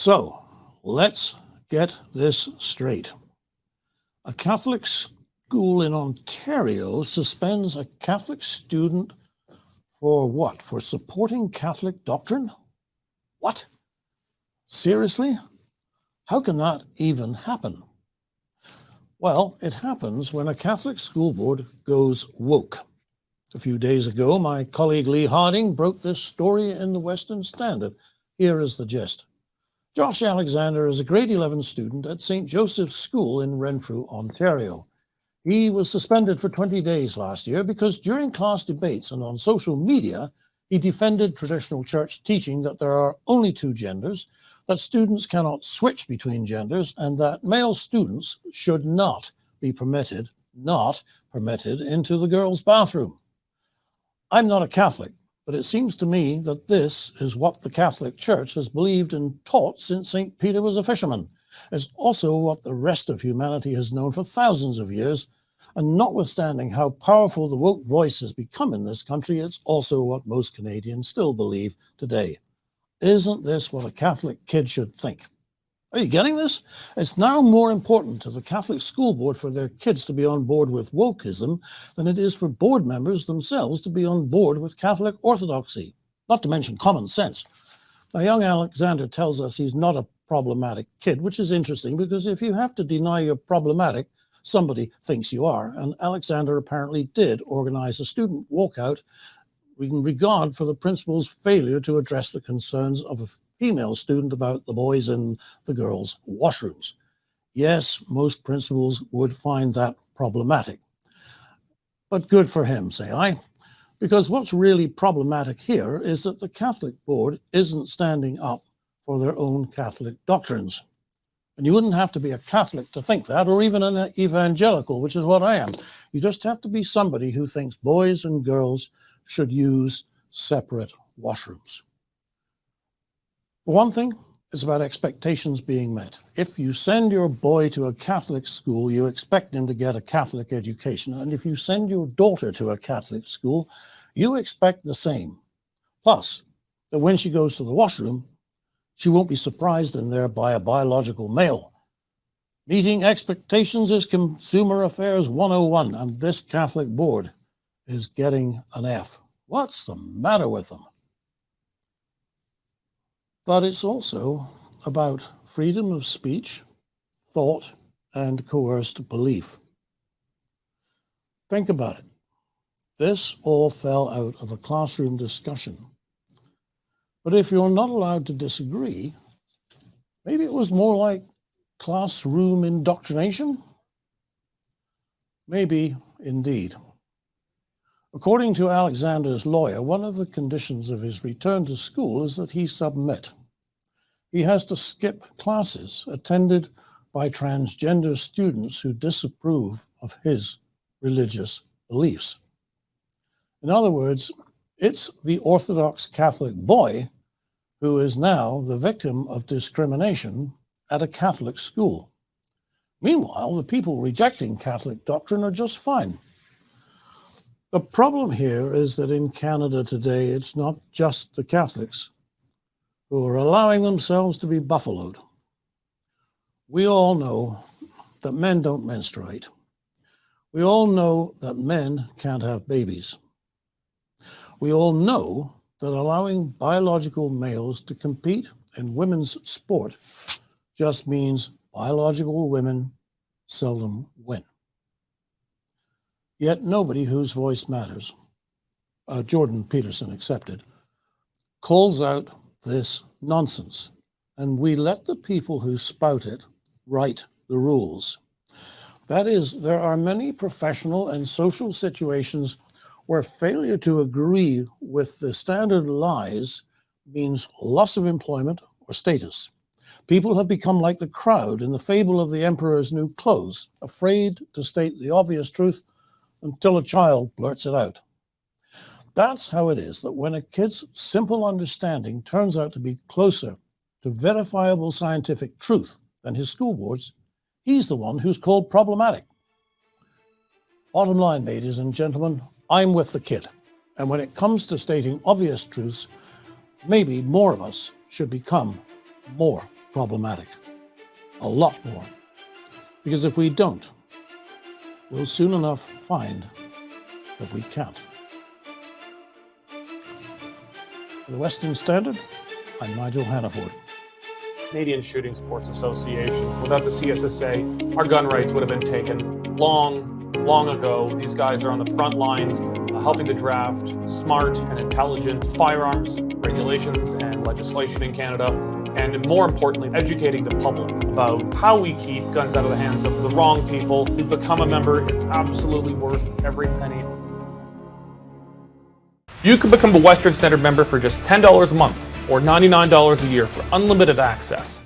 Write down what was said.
So let's get this straight. A Catholic school in Ontario suspends a Catholic student for what? For supporting Catholic doctrine? What? Seriously? How can that even happen? Well, it happens when a Catholic school board goes woke. A few days ago, my colleague Lee Harding broke this story in the Western Standard. Here is the gist. Josh Alexander is a grade 11 student at St. Joseph's School in Renfrew, Ontario. He was suspended for 20 days last year because during class debates and on social media, he defended traditional church teaching that there are only two genders, that students cannot switch between genders, and that male students should not be permitted into the girls' bathroom. I'm not a Catholic, but it seems to me that this is what the Catholic Church has believed and taught since St. Peter was a fisherman. It's also what the rest of humanity has known for thousands of years, and notwithstanding how powerful the woke voice has become in this country, it's also what most Canadians still believe today. Isn't this what a Catholic kid should think? Are you getting this? It's now more important to the Catholic school board for their kids to be on board with wokeism than it is for board members themselves to be on board with Catholic orthodoxy, not to mention common sense. Now, young Alexander tells us he's not a problematic kid, which is interesting because if you have to deny you're problematic, somebody thinks you are. And Alexander apparently did organize a student walkout in regard for the principal's failure to address the concerns of a female student about the boys in the girls' washrooms. Yes, most principals would find that problematic. But good for him, say I, because what's really problematic here is that the Catholic board isn't standing up for their own Catholic doctrines. And you wouldn't have to be a Catholic to think that, or even an evangelical, which is what I am. You just have to be somebody who thinks boys and girls should use separate washrooms. One thing is about expectations being met. If you send your boy to a Catholic school, you expect him to get a Catholic education. And if you send your daughter to a Catholic school, you expect the same. Plus, that when she goes to the washroom, she won't be surprised in there by a biological male. Meeting expectations is Consumer Affairs 101, and this Catholic board is getting an F. What's the matter with them? But it's also about freedom of speech, thought, and coerced belief. Think about it. This all fell out of a classroom discussion. But if you're not allowed to disagree, maybe it was more like classroom indoctrination? Maybe indeed. According to Alexander's lawyer, one of the conditions of his return to school is that he submit. He has to skip classes attended by transgender students who disapprove of his religious beliefs. In other words, it's the Orthodox Catholic boy who is now the victim of discrimination at a Catholic school. Meanwhile, the people rejecting Catholic doctrine are just fine. The problem here is that in Canada today, it's not just the Catholics who are allowing themselves to be buffaloed. We all know that men don't menstruate. We all know that men can't have babies. We all know that allowing biological males to compete in women's sport just means biological women seldom win. Yet nobody whose voice matters, Jordan Peterson accepted, calls out this nonsense, and we let the people who spout it write the rules. That is, there are many professional and social situations where failure to agree with the standard lies means loss of employment or status. People have become like the crowd in the fable of the emperor's new clothes, afraid to state the obvious truth until a child blurts it out. That's how it is that when a kid's simple understanding turns out to be closer to verifiable scientific truth than his school boards, he's the one who's called problematic. Bottom line, ladies and gentlemen, I'm with the kid. And when it comes to stating obvious truths, maybe more of us should become more problematic. A lot more. Because if we don't, we'll soon enough find that we can't. For the Western Standard, I'm Nigel Hannaford. Canadian Shooting Sports Association. Without the CSSA, our gun rights would have been taken long ago. These guys are on the front lines helping to draft smart and intelligent firearms regulations and legislation in Canada, and more importantly, educating the public about how we keep guns out of the hands of the wrong people. To become a member, it's absolutely worth every penny. You can become a Western Standard member for just $10 a month or $99 a year for unlimited access.